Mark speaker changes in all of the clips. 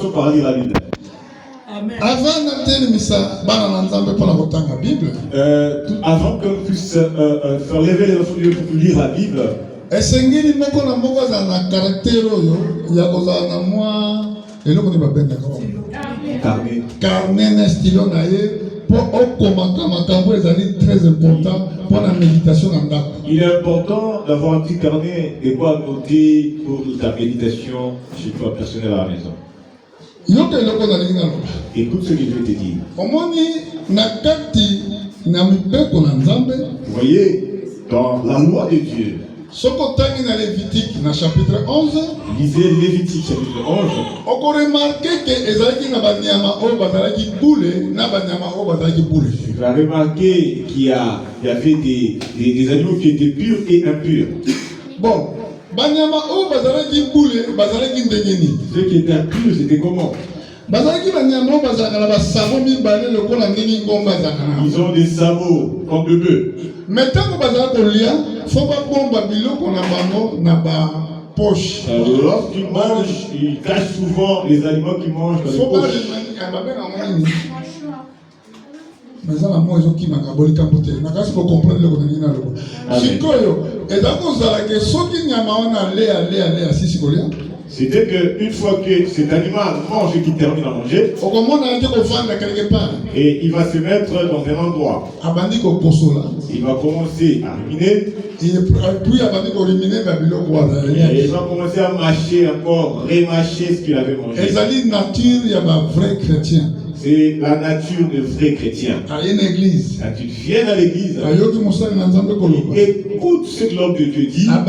Speaker 1: commençons par lire la Bible.
Speaker 2: Avant
Speaker 1: Qu'on puisse faire lever les enfants de Dieu pour lire la Bible,
Speaker 2: esengeli moko na moko za na caractère oyo ya kozala na mwa eloko ni babengaka carnet na stylo na ye po okomaka makambo ezali très important pour la méditation na ndako.
Speaker 1: Il est important d'avoir un petit carnet et quoi noter pour ta méditation chez toi personnel à la maison.
Speaker 2: Yoka eloko na linga loba.
Speaker 1: Écoute ce que je vais te dire.
Speaker 2: Omoni na kati na mibeko na Nzambe.
Speaker 1: Vous voyez, dans la loi de Dieu,
Speaker 2: Soko tangi na Lévitique na chapitre 11.
Speaker 1: Lisez Lévitique chapitre 11.
Speaker 2: On remarque que ezalaki na banyama o bazalaki boule na banyama o bazalaki boule.
Speaker 1: Tu vas remarquer qu'il y avait des animaux qui étaient purs et impurs.
Speaker 2: Bon, banyama o bazalaki boule bazalaki ndengeni.
Speaker 1: Ceux qui étaient impurs, c'était comment?
Speaker 2: Bazalaki banyama o bazalaka na basabo mibale lokola ndenge ngomba zakana.
Speaker 1: Ils ont des sabots comme de bœufs.
Speaker 2: Maintenant bazalaka kolia, faut pas bomba biloko na bango na ba poche.
Speaker 1: Lorsqu'ils mangent, ils cachent souvent les aliments qu'ils mangent dans les poches.
Speaker 2: Mais ça, la moi, qui m'a gaboli campoté. N'a pas comprendre le contenu dans le coup. Chikoyo, et d'accord, ça a que ceux qui n'y a pas aller à Sicilia.
Speaker 1: C'était qu'une fois que cet animal mange et qu'il termine à manger, et il va se mettre dans un endroit. Il va commencer à ruminer. Et il va commencer à mâcher encore, remâcher ce qu'il avait mangé. C'est la nature de vrai chrétien. Quand tu viens à l'église, écoute ce que l'homme de Dieu dit. Il va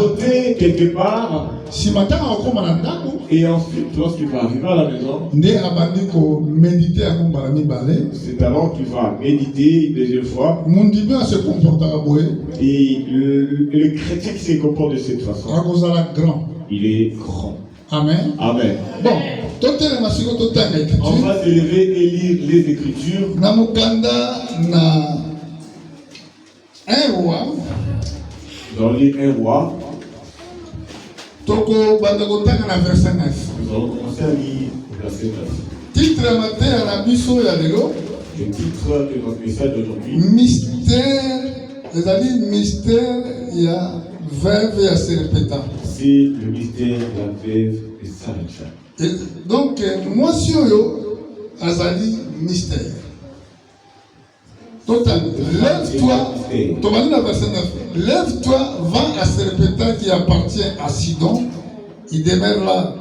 Speaker 1: noter quelque part. Et ensuite, lorsqu'il va arriver à la maison, c'est alors qu'il va méditer une deuxième fois. Et le chrétien qui se comporte de cette façon, il est grand.
Speaker 2: Amen.
Speaker 1: Amen.
Speaker 2: Bon,
Speaker 1: on va se lever et lire les Écritures.
Speaker 2: Un roi.
Speaker 1: Dans les un roi.
Speaker 2: Toko bandagotanga na verset 9.
Speaker 1: Nous allons commencer à lire verset 9.
Speaker 2: Titre matin à la biso ya lelo.
Speaker 1: Le titre de notre message d'aujourd'hui.
Speaker 2: Mystère, c'est-à-dire mystère il y a veuve et se répétant.
Speaker 1: C'est le mystère de la veuve et sa femme.
Speaker 2: Donc moi si yo azali mystère. Total, lève-toi, lève-toi, va à Serpenta qui appartient à Sidon, il demeure là.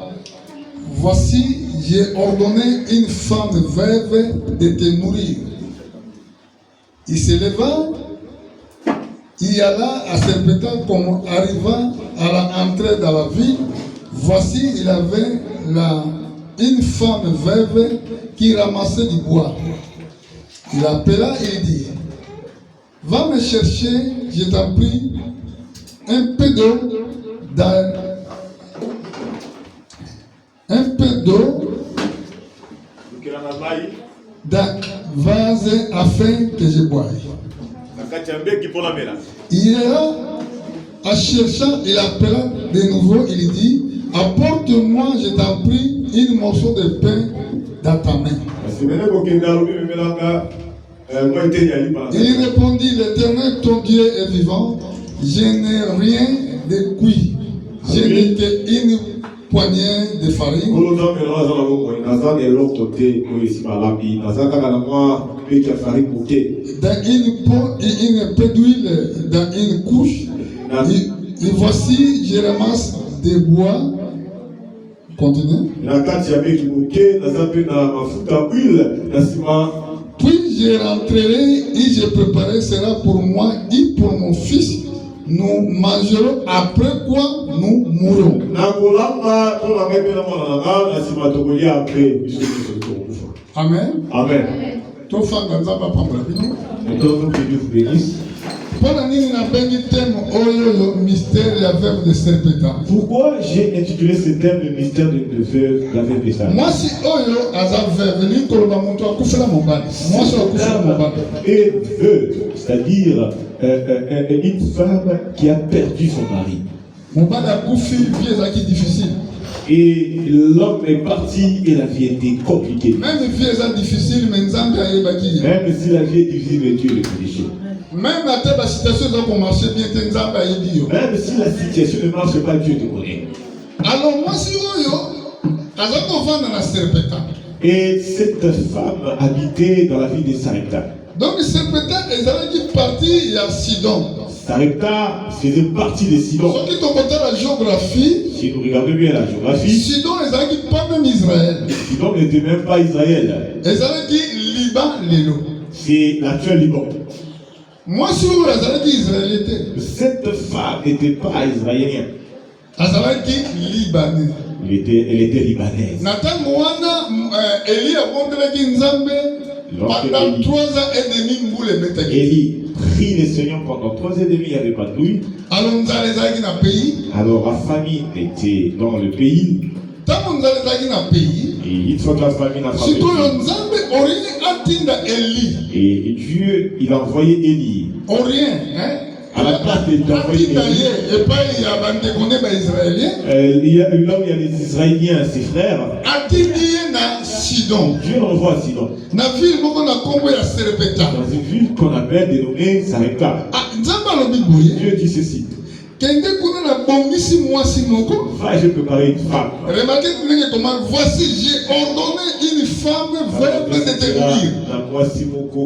Speaker 2: Voici, j'ai ordonné une femme veuve de te nourrir. Il se leva, il alla à Serpenta comme arriva à l'entrée dans la ville. Voici, il avait là une femme veuve qui ramassait du bois. Il appela et il dit, va me chercher, je t'en prie, un peu d'eau dans vase afin que je boive. Il ira en cherchant, il appela de nouveau, il dit, apporte-moi, je t'en prie, une morceau de pain dans ta main. Il répondit, l'Éternel, ton Dieu est vivant, je n'ai rien de cuit, je n'ai qu'une poignée de farine. Dans une peu d'huile, dans une couche, et voici, je ramasse des bois. Continue. Puis je rentrerai et je préparerai cela pour moi et pour mon fils. Nous mangerons après quoi nous mourrons. Amen.
Speaker 1: Amen.
Speaker 2: Maintenant,
Speaker 1: que Dieu vous bénisse. Pourquoi j'ai intitulé ce thème le mystère de veuve, la veuve et sa femme?
Speaker 2: Moi, si
Speaker 1: et veuve, c'est-à-dire une femme qui a perdu son mari.
Speaker 2: mobali akufi vie ezalaki difficile.
Speaker 1: Et l'homme est parti et la vie était compliquée.
Speaker 2: Même vie eza difficile mais nzambe ayebaki.
Speaker 1: Même si la vie est difficile, mais Dieu le péché.
Speaker 2: Même ata ba situation eza komarche bien te nzambe ayebi yo.
Speaker 1: Même si la situation ne marche pas, Dieu te connaît.
Speaker 2: Alors mwasi oyo aza kovanda na Serepta.
Speaker 1: Et cette femme habitait dans la ville de Sarepta.
Speaker 2: Donc Serepta ezalaki partie ya Sidon.
Speaker 1: Sarepta faisait partie de Sidon.
Speaker 2: Soki tokota la géographie,
Speaker 1: Si nous regardons bien la géographie,
Speaker 2: Sidon ezalaki pas même Israël.
Speaker 1: Sidon n'était même pas Israël.
Speaker 2: Ezalaki Liban lelo.
Speaker 1: C'est l'actuel Liban.
Speaker 2: Mwasi oyo azalaki Israélien te.
Speaker 1: Cette femme n'était pas israélienne.
Speaker 2: Azalaki Libanais.
Speaker 1: Elle était libanaise.
Speaker 2: Na ntango wana Eli abondelaki Nzambe pendant 3 ans et demi mbula ebetaki.
Speaker 1: Élie prie le Seigneur pendant 3 ans et demi, il n'y avait pas de pluie.
Speaker 2: Alors nzala ezalaki na pays.
Speaker 1: Alors la famine était dans le pays.
Speaker 2: Ntango nzala ezalaki na pays.
Speaker 1: Et une fois que la famine a frappé,
Speaker 2: Sikoyo Nzambe olingi atinda Eli.
Speaker 1: et Dieu, il a envoyé Élie.
Speaker 2: Orien, hein?
Speaker 1: À la place d'envoyer
Speaker 2: Atinda
Speaker 1: Élie,
Speaker 2: ye epai ya bandeko ne ba-Israélien.
Speaker 1: là où il y a les Israéliens, ses frères,
Speaker 2: Atindi ye na Sidon.
Speaker 1: Dieu l'envoie à Sidon.
Speaker 2: Na ville moko na kombo ya Serepta.
Speaker 1: Dans une ville qu'on appelle dénommée Sarepta.
Speaker 2: Ah, Nzambe alobi boye.
Speaker 1: Dieu dit ceci.
Speaker 2: Kende kuna na bongisi mwasi moko.
Speaker 1: Va, je préparer une femme.
Speaker 2: Remarquez comment voici j'ai ordonné une femme veuve de te nourrir.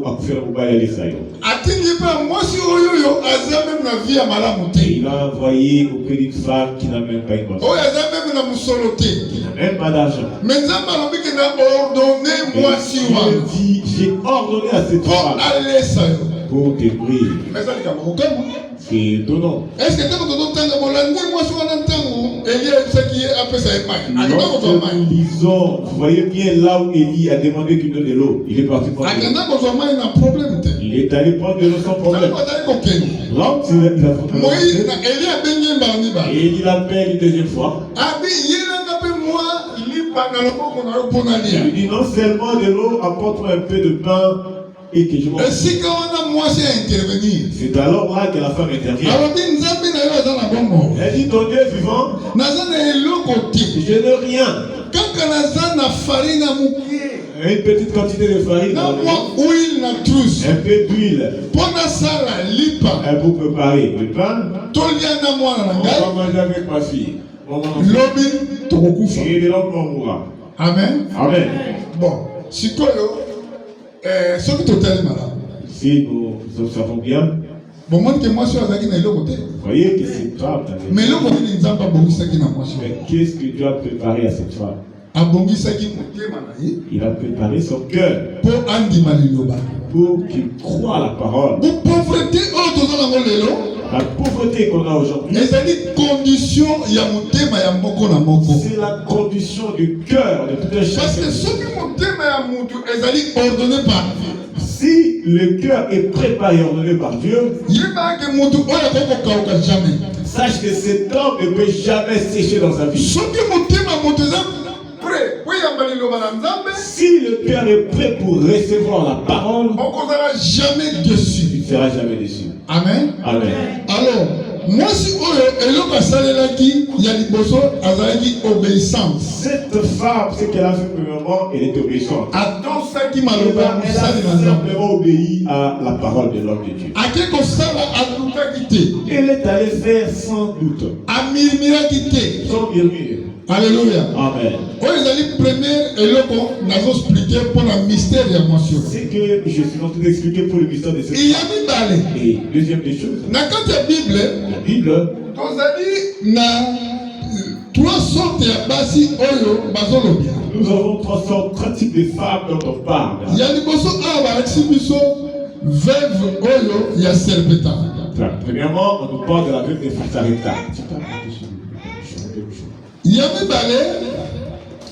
Speaker 2: Atindi pa mwasi oyo aza même na vie ya malamu te.
Speaker 1: Il a envoyé auprès d'une femme qui n'a même pas une voiture,
Speaker 2: Oyo aza même na musolo te.
Speaker 1: qui n'a même pas d'argent.
Speaker 2: Mais Nzambe alobi ke na ordonné mwasi
Speaker 1: Dieu
Speaker 2: wana.
Speaker 1: dit, j'ai ordonné à cette
Speaker 2: Po
Speaker 1: femme
Speaker 2: alesa yo.
Speaker 1: pour te briller.
Speaker 2: Mais ça likambo kokama.
Speaker 1: C'est étonnant.
Speaker 2: Est-ce que tango tozotanga bolandi mwasi wana ntango Eli ayebisaki ye apesa ye mai. Akenda kozwa
Speaker 1: Lorsque
Speaker 2: mai.
Speaker 1: nous lisons, vous voyez bien là où Élie a demandé qu'il donne de l'eau. Il est parti prendre de l'eau.
Speaker 2: Akenda kozwa mai na problème te.
Speaker 1: Il est allé prendre de l'eau sans problème.
Speaker 2: Tango atali kokende.
Speaker 1: L'homme, il a foutu
Speaker 2: Moïse na Eli abengi ye mbala mibale.
Speaker 1: et il appelle une deuxième fois.
Speaker 2: Abi yelanga pe moi lipa na loboko na yo mpona
Speaker 1: Il
Speaker 2: lia.
Speaker 1: lui dit non seulement de l'eau, apporte-moi un peu de pain et que je mange.
Speaker 2: Esika wana mwasi intervenir.
Speaker 1: C'est alors là que la femme intervient.
Speaker 2: Alobi Nzambe na yo aza na bongo.
Speaker 1: Elle dit ton Dieu est vivant,
Speaker 2: Naza na eloko te.
Speaker 1: je n'ai rien.
Speaker 2: Kaka naza na farine na mokie.
Speaker 1: Une petite quantité de farine,
Speaker 2: Na mwa huile na trousse.
Speaker 1: un peu d'huile
Speaker 2: Mpona sala lipa.
Speaker 1: pour préparer le pain.
Speaker 2: Tolia na mwana na
Speaker 1: On
Speaker 2: ngai.
Speaker 1: va manger avec ma fille. On va manger.
Speaker 2: Lobi tokokufa.
Speaker 1: Et de l'homme on mourra.
Speaker 2: Amen.
Speaker 1: Amen.
Speaker 2: Bon, sikoyo soki totali malamu.
Speaker 1: Si nous observons bien,
Speaker 2: Bomoni ke mwasi oyo azalaki na eloko te.
Speaker 1: vous voyez que cette femme,
Speaker 2: Mais eloko nini Nzambe abongisaki na mwasi oyo?
Speaker 1: mais qu'est-ce que Dieu a préparé à cette femme?
Speaker 2: Abongisaki motema na ye
Speaker 1: Il a préparé son cœur
Speaker 2: mpo andima liloba.
Speaker 1: pour qu'il croie la parole.
Speaker 2: Pauvreté oyo toza nango lelo
Speaker 1: La pauvreté qu'on a aujourd'hui,
Speaker 2: ezali condition ya motema ya moko na moko.
Speaker 1: c'est la condition du cœur de tout un
Speaker 2: Parce que
Speaker 1: chacun.
Speaker 2: soki motema ya mutu ezali ordonné par Dieu,
Speaker 1: Si le cœur est préparé et ordonné par Dieu,
Speaker 2: yebake mutu oyo akokokauka jamais.
Speaker 1: sache que cet homme ne peut jamais sécher dans sa vie.
Speaker 2: Soki motema moto eza prêt po yamba liloba na Nzambe,
Speaker 1: Si le cœur est prêt pour recevoir la parole,
Speaker 2: okozala jamais
Speaker 1: tu
Speaker 2: déçu.
Speaker 1: ne seras jamais déçu.
Speaker 2: Amen.
Speaker 1: Amen.
Speaker 2: Alors, mwasi oyo eloko asalelaki ya liboso azalaki obéissance.
Speaker 1: Cette femme, ce qu'elle a fait premièrement, elle est obéissante.
Speaker 2: Atosaki maloba ya
Speaker 1: Elle
Speaker 2: mosali na
Speaker 1: a
Speaker 2: Nzambe.
Speaker 1: simplement obéi à la parole de l'homme de Dieu.
Speaker 2: Ake kosala alukaki te,
Speaker 1: Elle est allée faire sans doute,
Speaker 2: amirimiraki te.
Speaker 1: sans murmure.
Speaker 2: Alléluia.
Speaker 1: Amen.
Speaker 2: Oyo ezali première eloko nazoexplike mpona mystère ya mwasi oyo.
Speaker 1: C'est que je suis en train d'expliquer pour le mystère de cette
Speaker 2: iya
Speaker 1: femme.
Speaker 2: mibale
Speaker 1: Et deuxième des choses,
Speaker 2: na kati ya bible
Speaker 1: la Bible,
Speaker 2: tozali na 3 sortes ya basi oyo bazolobia.
Speaker 1: nous avons 3 types de femmes dont on parle.
Speaker 2: ya liboso awa balakisi biso veuve oyo ya Serepta.
Speaker 1: Premièrement, on nous parle de la veuve de Sarepta.
Speaker 2: ya mibale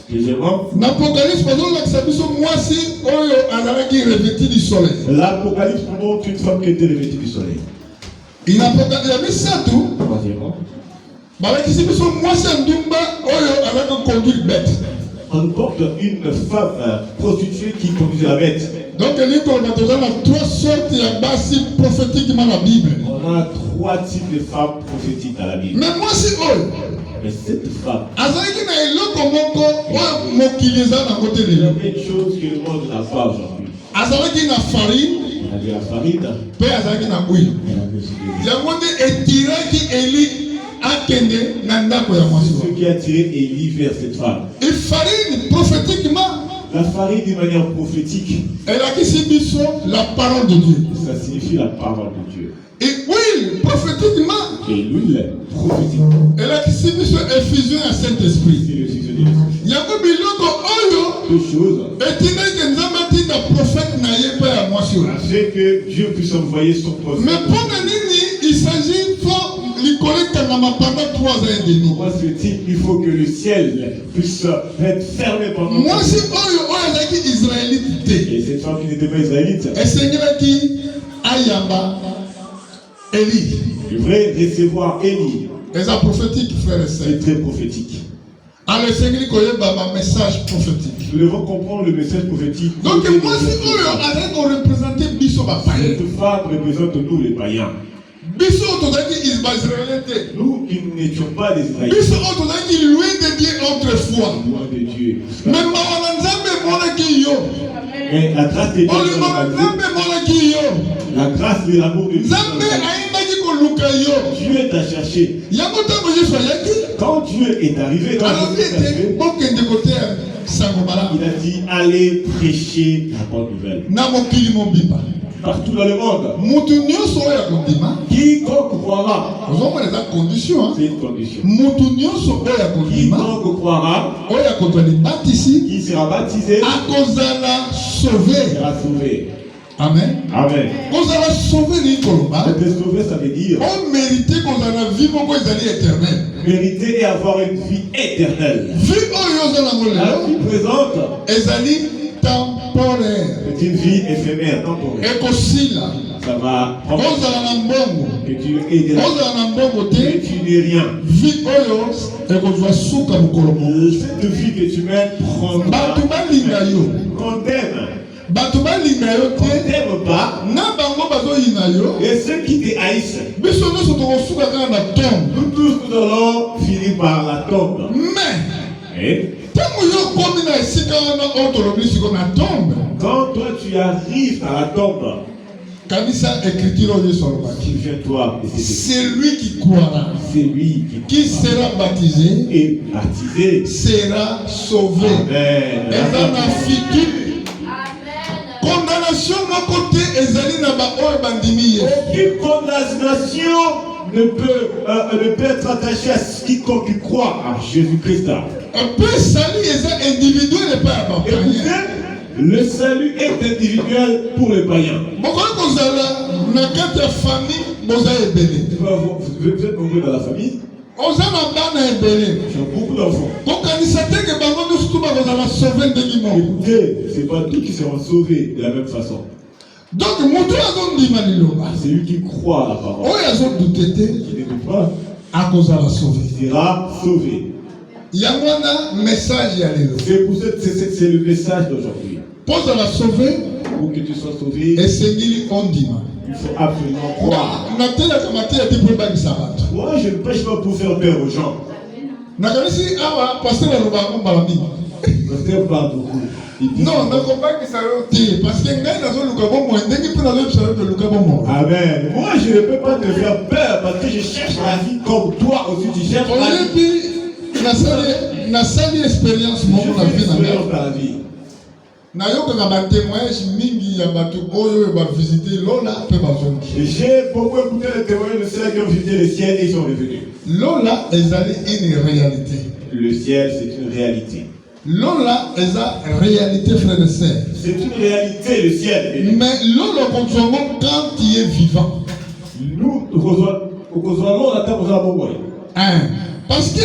Speaker 1: Deuxièmement,
Speaker 2: na apocalypse bazolakisa biso mwasi oyo azalaki revêti du soleil.
Speaker 1: l'Apocalypse nous montre une femme qui était revêtue du soleil.
Speaker 2: ya misatu
Speaker 1: Troisièmement,
Speaker 2: balakisi biso mwasi ya ndumba oyo azalaki conduire bête.
Speaker 1: on porte une femme prostituée qui conduisait la bête.
Speaker 2: Donc il y a 3 sortes de basi prophétiquement dans la Bible.
Speaker 1: On a 3 types de femmes prophétiques dans la Bible.
Speaker 2: Mais moi c'est eux.
Speaker 1: Mais cette femme,
Speaker 2: Azalaki na eloko moko oyo mokili eza na côté
Speaker 1: il y a
Speaker 2: lelo.
Speaker 1: quelque chose que le monde n'a pas aujourd'hui.
Speaker 2: Azalaki na farine,
Speaker 1: On avait la farine,
Speaker 2: pe azalaki na huile.
Speaker 1: on avait aussi des...
Speaker 2: Yango nde etiraki Eli akende na ndako ya mwasi.
Speaker 1: Ce qui a tiré Élie vers cette femme.
Speaker 2: Et farine prophétiquement,
Speaker 1: La farine d'une manière prophétique,
Speaker 2: elakisi biso la parole de Dieu.
Speaker 1: ça signifie la parole de Dieu.
Speaker 2: Et huile prophétiquement,
Speaker 1: Et l'huile prophétique,
Speaker 2: elakisi biso effusion ya Saint-Esprit.
Speaker 1: c'est le succès de l'esprit.
Speaker 2: Yango biloko oyo
Speaker 1: Deux choses,
Speaker 2: etindaki nzambe atinda prophète na ye mpe ya mwasi oyo.
Speaker 1: afin que Dieu puisse envoyer son prophète.
Speaker 2: Mais mpona nini il s'agit fo likolo ekangama pendant 3 ans et demi.
Speaker 1: Moi, ce type, il faut que le ciel puisse être fermé pendant.
Speaker 2: Mwasi oyo azalaki israélite te,
Speaker 1: Et cette femme qui n'était pas israélite
Speaker 2: esengelaki ayamba Eli.
Speaker 1: devrait recevoir Élie.
Speaker 2: Eza prophétique, frère et sœur.
Speaker 1: C'est très prophétique.
Speaker 2: Alors esengeli koyeba ba message prophétique.
Speaker 1: Nous devons comprendre le message prophétique.
Speaker 2: Donc mwasi oyo azalaki korepresente biso bapaye.
Speaker 1: Cette femme représente nous les païens.
Speaker 2: Biso tozalaki baisraélien te.
Speaker 1: Nous qui n'étions pas des Israéliens,
Speaker 2: Biso oyo tozalaki loin de Dieu autrefois.
Speaker 1: loin de Dieu.
Speaker 2: Mais mawa na nzambe emonaki yo.
Speaker 1: Mais la grâce de Dieu,
Speaker 2: Olingo na nzambe emonaki yo.
Speaker 1: la grâce de l'amour de Dieu,
Speaker 2: Nzambe ayembaki koluka yo.
Speaker 1: Dieu t'a cherché.
Speaker 2: Yango ntango Yesu ayaki,
Speaker 1: Quand Dieu est arrivé, quand
Speaker 2: alobi
Speaker 1: Jésus est
Speaker 2: ete
Speaker 1: arrivé,
Speaker 2: bokende kote ya sango malamu
Speaker 1: il a dit allez prêcher la bonne nouvelle.
Speaker 2: na mokili mobimba.
Speaker 1: Partout dans le monde,
Speaker 2: Mutu nyonso oyo akondima,
Speaker 1: quiconque croira,
Speaker 2: ozomona eza condition.
Speaker 1: c'est une condition.
Speaker 2: Mutu nyonso oyo akondima,
Speaker 1: Quiconque croira,
Speaker 2: oyo akozwa libatisi,
Speaker 1: qui sera baptisé,
Speaker 2: akozala sauvé.
Speaker 1: sera sauvé.
Speaker 2: Amen.
Speaker 1: Amen.
Speaker 2: Kozala sauvé ni koloba,
Speaker 1: Être sauvé, ça veut dire
Speaker 2: on mérite kozala vie moko ezali éternelle.
Speaker 1: mériter et avoir une vie éternelle.
Speaker 2: Vie oyo ozala ngo
Speaker 1: La
Speaker 2: lelo
Speaker 1: vie présente,
Speaker 2: ezali temporaire.
Speaker 1: c'est une vie éphémère, temporaire.
Speaker 2: Ekosila,
Speaker 1: Ça va prendre
Speaker 2: ozala na mbongo,
Speaker 1: que tu es de la
Speaker 2: ozala na mbongo
Speaker 1: que
Speaker 2: te,
Speaker 1: tu n'es rien.
Speaker 2: vie oyo ekozwa suka mokolo moko.
Speaker 1: Cette vie que tu mènes prendra.
Speaker 2: Bato balinga yo,
Speaker 1: Qu'on t'aime,
Speaker 2: bato balinga yo
Speaker 1: qu'on
Speaker 2: te,
Speaker 1: t'aime pas,
Speaker 2: na bango bazoyina yo,
Speaker 1: et ceux qui te haïssent,
Speaker 2: biso nyonso tokosuka kaka na tombe.
Speaker 1: nous tous nous allons finir par la tombe.
Speaker 2: Mais
Speaker 1: Et
Speaker 2: ntango yo okomi na esika wana oyo tolobi siko na tombe,
Speaker 1: quand toi tu arrives à la tombe,
Speaker 2: kanisa écriture oyo Yesu alobaki,
Speaker 1: souviens-toi de cette
Speaker 2: celui qui croira,
Speaker 1: c'est lui
Speaker 2: qui sera baptisé,
Speaker 1: est baptisé.
Speaker 2: sera sauvé.
Speaker 1: Amen.
Speaker 2: Eza na futur. Condamnation moko te ezali na ba oyo bandimi ye.
Speaker 1: Aucune condamnation ne peut être attachée à quiconque croit à Jésus-Christ.
Speaker 2: Pe sali eza individuel epai ya bapayen.
Speaker 1: Écoutez, le salut est individuel pour les païens.
Speaker 2: Bokoki kozala na kati ya famille boza ebele.
Speaker 1: Vous êtes nombreux dans la famille.
Speaker 2: Oza na bana ebele.
Speaker 1: J'ai beaucoup d'enfants.
Speaker 2: Kokanisa te ke bango nyonso tu bakozala sauve ndenge moko.
Speaker 1: Écoutez, c'est pas tous qui seront sauvés de la même façon.
Speaker 2: Donc moto azondima liloba.
Speaker 1: C'est lui qui croit à la parole.
Speaker 2: Oyo azodute te
Speaker 1: Qui ne doute pas,
Speaker 2: akozala sauve.
Speaker 1: il sera sauvé.
Speaker 2: Yango wana message ya lelo.
Speaker 1: C'est pour ça que c'est le message d'aujourd'hui.
Speaker 2: Pozala sauve
Speaker 1: Pour que tu sois sauvé,
Speaker 2: esengeli ondima.
Speaker 1: il faut absolument croire.
Speaker 2: Natelaka mateya te mpo ebangisa bato.
Speaker 1: Moi, je ne prêche pas pour faire peur aux gens.
Speaker 2: nakanisi awa pasteur alobaka mbala mingi.
Speaker 1: Pasteur parle beaucoup. Il dit
Speaker 2: Non, nakobangisa yo te parce que ngai nazoluka bomoi ndenge mpe nazoyebisa yo toluka bomoi.
Speaker 1: Amen. Moi, je ne peux pas te faire peur parce que je cherche la vie comme toi aussi tu cherches la vie.
Speaker 2: oyebi nasali expérience moko na vie na ngai.
Speaker 1: Expérience dans la vie.
Speaker 2: nayokaka batémoignage mingi ya bato oyo bavisite lola mpe bazongi.
Speaker 1: J'ai beaucoup écouté les témoignages de ceux qui ont visité le ciel et ils sont revenus.
Speaker 2: Lola ezali une réalité.
Speaker 1: Le ciel, c'est une réalité.
Speaker 2: Lola eza réalité frère et sœur.
Speaker 1: C'est une réalité, le ciel.
Speaker 2: Mais lolo kozwango quand tu es vivant.
Speaker 1: Nous, nous la table aux moyens.
Speaker 2: Parce que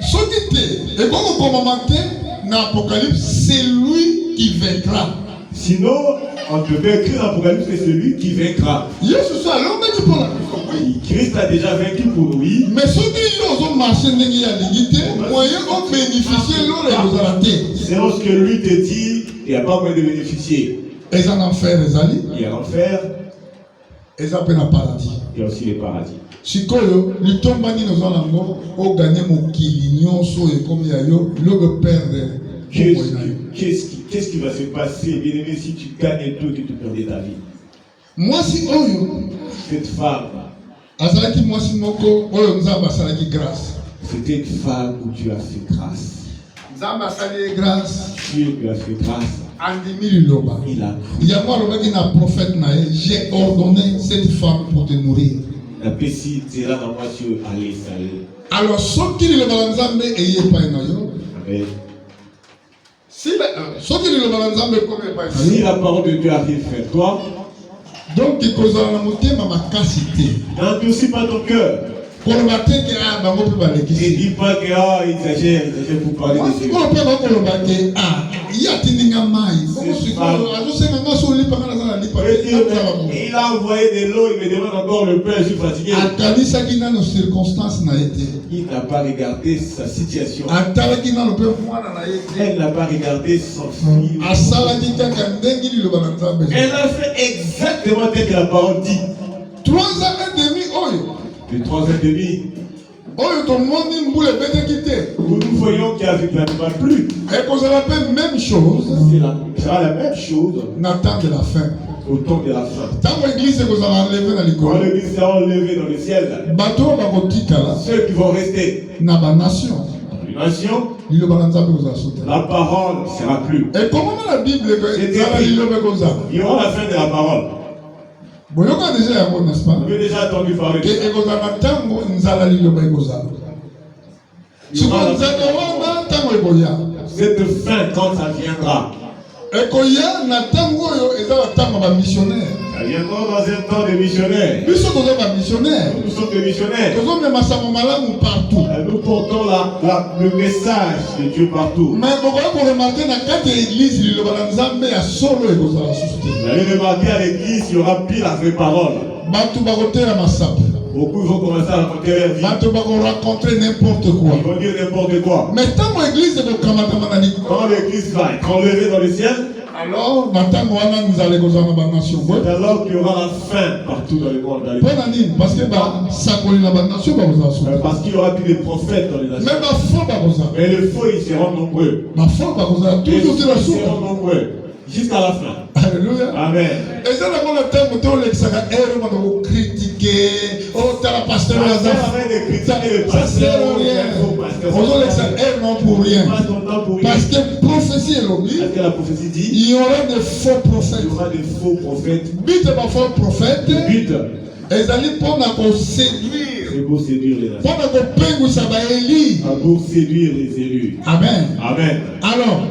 Speaker 2: soki te ekokomama te na Apocalypse, c'est lui qui vaincra.
Speaker 1: Sinon, on peut écrire l'Apocalypse, c'est celui qui vaincra.
Speaker 2: Yesu so alobaki mpona
Speaker 1: Oui, Christ a déjà vaincu pour lui.
Speaker 2: mais soki yo ozomama marché ndenge ya ligité, moyen on bénéficier l'eau les ratés.
Speaker 1: C'est lorsque lui te dit, il n'y a pas moyen de bénéficier.
Speaker 2: Ils en enfer les alliés.
Speaker 1: Il y a l'enfer,
Speaker 2: Ils appellent un paradis.
Speaker 1: il y a aussi le paradis.
Speaker 2: Sikoyo, litombani nous allons au gagner mon kilignon so et comme yayo, le perdre.
Speaker 1: Qu'est-ce qui va se passer, bien aimé, si tu gagnes tout et tu perds ta vie?
Speaker 2: Moi si oyo,
Speaker 1: Cette femme,
Speaker 2: azalaki moi si moko oyo nzamba salaki grâce.
Speaker 1: c'était une femme où tu as fait grâce.
Speaker 2: Nzamba sali grâce.
Speaker 1: Dieu lui a fait grâce.
Speaker 2: Andimi liloba.
Speaker 1: Il a
Speaker 2: Il y a moi le na prophète nae, j'ai ordonné cette femme pour te nourrir.
Speaker 1: la pessie, c'est là dans moi sur aller saler.
Speaker 2: Alors soki liloba nzambe eye pa na yo.
Speaker 1: Amen.
Speaker 2: Si soki liloba nzambe comme pa
Speaker 1: Si la parole de Dieu arrive vers toi,
Speaker 2: donc il cause la motema makasité.
Speaker 1: n'endurcis pas ton cœur.
Speaker 2: Koloba te ke a bango pe
Speaker 1: Et
Speaker 2: balekisi.
Speaker 1: dis pas que il exagère pour parler
Speaker 2: Moi
Speaker 1: de
Speaker 2: si
Speaker 1: Dieu.
Speaker 2: koloba pe koloba ke ya tindinga mai. Bongo sikoyo azosenga ngaso lipa ngana zana lipa.
Speaker 1: Il a envoyé de l'eau, il me demande encore le pain, je suis fatigué.
Speaker 2: Atalisaki nano circonstance na été.
Speaker 1: Il n'a pas regardé sa situation.
Speaker 2: Atalaki nano pe mwana na ye.
Speaker 1: Elle n'a pas regardé son fils.
Speaker 2: Asalaki kaka ndenge liloba na nzambe.
Speaker 1: Elle a fait exactement tel que la parole dit.
Speaker 2: 3 ans et demi oyo.
Speaker 1: De 3 ans et demi,
Speaker 2: Oyo tomoni mbule beteki te.
Speaker 1: où nous voyons qu'il n'arrive pas plus.
Speaker 2: Ekozala pe même chose
Speaker 1: Ce sera la même chose
Speaker 2: na temps de la fin.
Speaker 1: au temps de la fin.
Speaker 2: Ntango église ekozala enlevé na
Speaker 1: Quand
Speaker 2: likolo.
Speaker 1: l'église sera enlevée dans le ciel,
Speaker 2: Bato oyo bakotikala
Speaker 1: ceux qui vont rester
Speaker 2: na banation.
Speaker 1: dans une nation,
Speaker 2: Liloba na nzambe ekozala so te.
Speaker 1: la parole ne sera plus.
Speaker 2: Ekomama na Bible ezala liloba ekozala.
Speaker 1: Il y aura la fin de la parole.
Speaker 2: Boyoka déjà yango n'est-ce pas?
Speaker 1: Vous avez déjà entendu parler de
Speaker 2: Ke
Speaker 1: ça.
Speaker 2: ekozala na ntango nzala liloba ekozala. Siko nzala wana ntango ekoya.
Speaker 1: Cette fin, quand ça viendra,
Speaker 2: Ekoya na ntango oyo ezala ntango ya bamissionnaire.
Speaker 1: ça viendra dans un temps de missionnaires.
Speaker 2: Biso toza bamissionnaire.
Speaker 1: Nous sommes des missionnaires.
Speaker 2: Tozomema sango malamu partout.
Speaker 1: Nous portons le message de Dieu partout.
Speaker 2: Mais bokoki koremarke na kati ya église liloba na nzambe ya solo ekozala susu te.
Speaker 1: Vous allez remarquer à l'église, il y aura pile la vraie parole.
Speaker 2: Bato bakotela masapo.
Speaker 1: Beaucoup vont commencer à raconter leur vie.
Speaker 2: Bato bakorencontrer n'importe
Speaker 1: Ils
Speaker 2: quoi.
Speaker 1: vont dire n'importe quoi.
Speaker 2: Mais ntango église ekokamatama na likolo.
Speaker 1: Quand l'église va être enlevée dans le ciel,
Speaker 2: Alors na ntango wana nzala ekozala na banation boye.
Speaker 1: c'est alors qu'il y aura la fin partout dans le monde. Dans les
Speaker 2: Mpo na nini? Parce que basakoli na banation bakozala susu te.
Speaker 1: Parce qu'il y aura plus de prophètes dans les nations.
Speaker 2: Mais bafo bakozala.
Speaker 1: Mais les faux, ils seront nombreux.
Speaker 2: Bafo bakozala
Speaker 1: Les
Speaker 2: toujours te
Speaker 1: faux,
Speaker 2: na
Speaker 1: ils
Speaker 2: suka.
Speaker 1: seront nombreux. Jusqu'à la fin.
Speaker 2: Alléluia.
Speaker 1: Amen.
Speaker 2: eza nango na ntango te olekisaka ere maka kokritike otala pasteur aza ça sert à rien ozolekisa ere non pour rien parce que prophétie elobi
Speaker 1: Parce que la prophétie dit
Speaker 2: il y aura de faux
Speaker 1: il y
Speaker 2: prophètes
Speaker 1: aura des faux prophètes.
Speaker 2: but ya bafaux prophète
Speaker 1: But,
Speaker 2: ezali mpona koséduire
Speaker 1: c'est pour séduire les nations.
Speaker 2: mpona kopengwisa baeli
Speaker 1: C'est pour séduire les élus.
Speaker 2: amen
Speaker 1: Amen.
Speaker 2: alors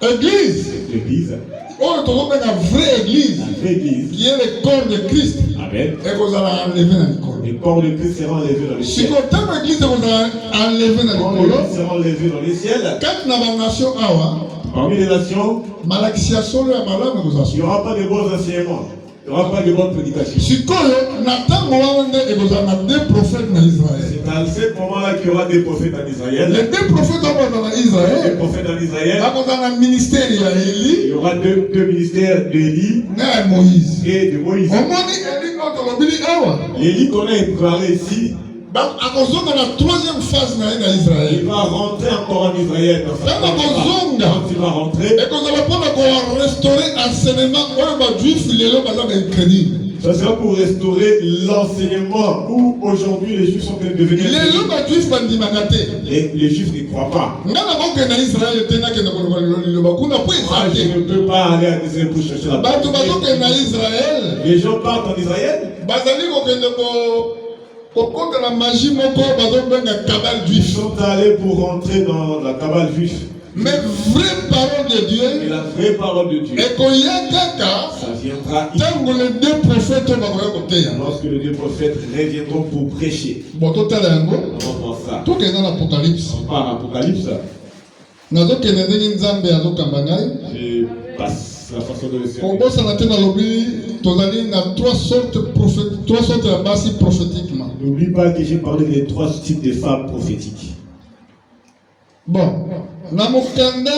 Speaker 2: église
Speaker 1: L'église,
Speaker 2: oyo tozobenga vraie église
Speaker 1: l'église.
Speaker 2: qui est le corps de Christ
Speaker 1: Amen.
Speaker 2: ekozala enlevé na likolo
Speaker 1: Les corps de Christ seront enlevés dans les ciels.
Speaker 2: siko ntango église ekozala enlevé na
Speaker 1: Quand les
Speaker 2: likolo
Speaker 1: églises seront enlevés dans les ciels,
Speaker 2: kati na banation awa
Speaker 1: parmi les nations,
Speaker 2: malakisi ya solo ya malamu ekozala
Speaker 1: il n'y
Speaker 2: so
Speaker 1: aura pas de bons enseignements. Il n'y aura pas de bonnes prédications.
Speaker 2: sikoyo na ntango wana nde ekozala na deux prophètes na israel
Speaker 1: C'est à ce moment-là qu'il y aura des prophètes en Israël.
Speaker 2: les deux prophètes oyo bazala na
Speaker 1: Des
Speaker 2: israel
Speaker 1: prophètes en Israël.
Speaker 2: bakozala na ministère ya eli
Speaker 1: Il y aura deux ministères d'Élie
Speaker 2: na ya moïse
Speaker 1: et de Moïse.
Speaker 2: omoni eli oyo tolobili awa
Speaker 1: Élie qu'on a parlé ici,
Speaker 2: akozonga na troisième phase na ye na
Speaker 1: il
Speaker 2: israel
Speaker 1: va rentrer encore en Israël.
Speaker 2: ntango akozonga
Speaker 1: Quand il va rentrer,
Speaker 2: ekozala mpona korestaurer enseignement oyo bajuif lelo baza baincrédule
Speaker 1: ça sera pour restaurer l'enseignement où aujourd'hui les Juifs sont devenus.
Speaker 2: lelo bajuif bandimaka te
Speaker 1: Les Juifs ne croient pas.
Speaker 2: nga nakokende na israel te nakende koloba liloba kuna po eza
Speaker 1: Ah, je
Speaker 2: te
Speaker 1: ne peux pas aller à Israël pour chercher la
Speaker 2: bato
Speaker 1: parole.
Speaker 2: bazokende na israel
Speaker 1: Les gens partent en Israël.
Speaker 2: bazali kokende kokota na magie moko bazobenga kabal
Speaker 1: Ils
Speaker 2: juif
Speaker 1: sont allés pour rentrer dans la cabale juive.
Speaker 2: mais vraie parole de
Speaker 1: Et
Speaker 2: dieu
Speaker 1: la vraie parole de Dieu,
Speaker 2: ekoya kaka
Speaker 1: ça viendra
Speaker 2: ntango les deux prophètes oyo bakoya koteya
Speaker 1: lorsque les deux prophètes reviendront pour prêcher.
Speaker 2: bo totala yango
Speaker 1: On pense ça.
Speaker 2: tokenda na apocalypse
Speaker 1: On part à Apocalypse.
Speaker 2: nazokende ndenge nzambe azokamba ngai
Speaker 1: Je passe la façon de le faire.
Speaker 2: kobosana te nalobi tozali na trois sortes ya basi prophétiquement
Speaker 1: N'oublie pas que j'ai parlé des 3 types de femmes prophétiques.
Speaker 2: Bon, na mokanda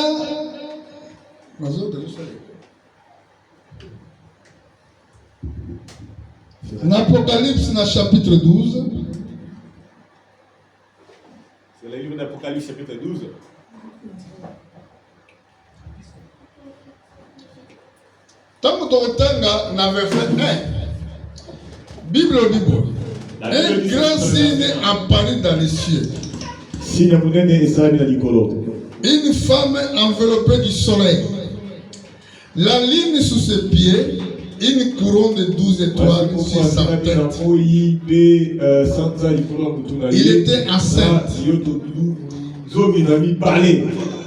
Speaker 2: l'Apocalypse na chapitre 12.
Speaker 1: C'est le livre d'Apocalypse chapitre 12.
Speaker 2: Tant que na verset 1, Bible. Un grand signe apparut dans les cieux. Une femme enveloppée du soleil. La ligne sous ses pieds, une couronne de 12 étoiles sur sa tête. Il était enceinte.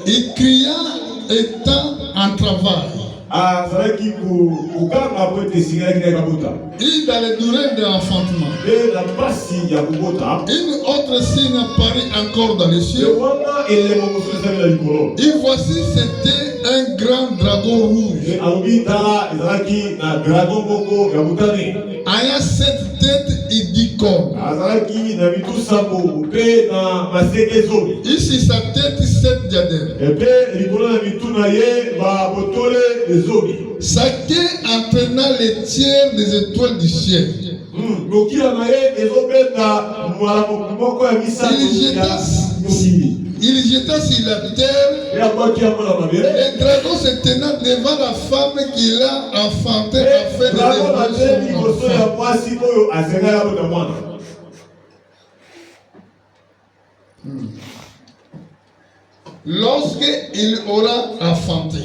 Speaker 2: Il cria étant en travail. Il dans les douleurs de l'enfantement. Une autre signe apparut encore dans les cieux. Et voici, c'était un grand dragon rouge. Ayant 7 têtes et 10 cornes. Et sur sa tête 7 diadèmes. Sa queue entraîna les tiers des étoiles du ciel. Il jeta sur la terre. Le dragon se tenant devant la femme qu'il a enfantée afin de dévoiler son enfant. Lorsqu'il aura enfanté.